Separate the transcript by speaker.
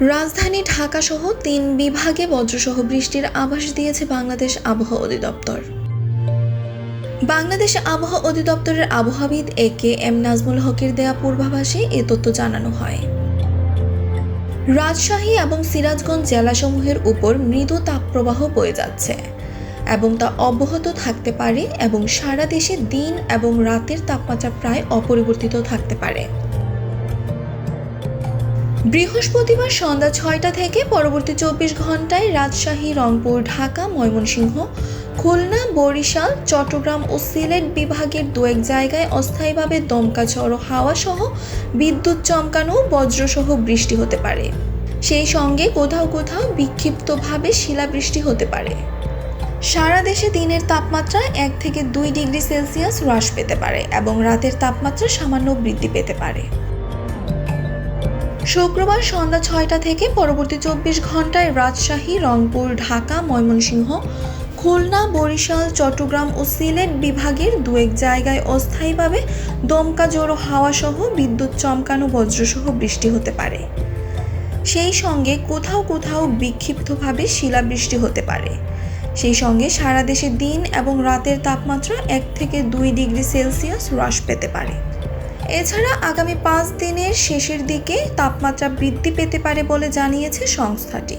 Speaker 1: রাজধানী ঢাকাসহ ৩ বিভাগে বজ্রসহ বৃষ্টির আভাস দিয়েছে বাংলাদেশ আবহাওয়া অধিদপ্তর। বাংলাদেশ আবহাওয়া অধিদপ্তরের আবহাওয়াবিদ এ.কে.এম. নাজমুল হকের দেয়া পূর্বাভাসে এ তথ্য জানানো হয়। রাজশাহী এবং সিরাজগঞ্জ জেলাসমূহের উপর মৃদু তাপপ্রবাহ বয়ে যাচ্ছে এবং তা অব্যাহত থাকতে পারে এবং সারা দেশে দিন এবং রাতের তাপমাত্রা প্রায় অপরিবর্তিত থাকতে পারে। বৃহস্পতিবার সন্ধ্যা ৬টা থেকে পরবর্তী ২৪ ঘন্টায় রাজশাহী, রংপুর, ঢাকা, ময়মনসিংহ, খুলনা, বরিশাল, চট্টগ্রাম ও সিলেট বিভাগের দু-এক জায়গায় অস্থায়ীভাবে দমকা ঝড়ো হাওয়া সহ বিদ্যুৎ চমকানো, বজ্রসহ বৃষ্টি হতে পারে। সেই সঙ্গে কোথাও কোথাও বিক্ষিপ্তভাবে শিলাবৃষ্টি হতে পারে। সারা দেশে দিনের তাপমাত্রা ১ থেকে ২ ডিগ্রি সেলসিয়াস হ্রাস পেতে পারে এবং রাতের তাপমাত্রা সামান্য বৃদ্ধি পেতে পারে। শুক্রবার সন্ধ্যা ৬টা থেকে পরবর্তী ২৪ ঘন্টায় রাজশাহী, রংপুর, ঢাকা, ময়মনসিংহ, খুলনা, বরিশাল, চট্টগ্রাম ও সিলেট বিভাগের দু-এক জায়গায় অস্থায়ীভাবে দমকা ঝড়ো হাওয়া সহ বিদ্যুৎ চমকানো, বজ্রসহ বৃষ্টি হতে পারে। সেই সঙ্গে কোথাও কোথাও বিক্ষিপ্তভাবে শিলাবৃষ্টি হতে পারে। সেই সঙ্গে সারা দেশে দিন এবং রাতের তাপমাত্রা ১ থেকে ২ ডিগ্রি সেলসিয়াস হ্রাস পেতে পারে। এছাড়া আগামী ৫ দিনের শেষের দিকে তাপমাত্রা বৃদ্ধি পেতে পারে বলে জানিয়েছে সংস্থাটি।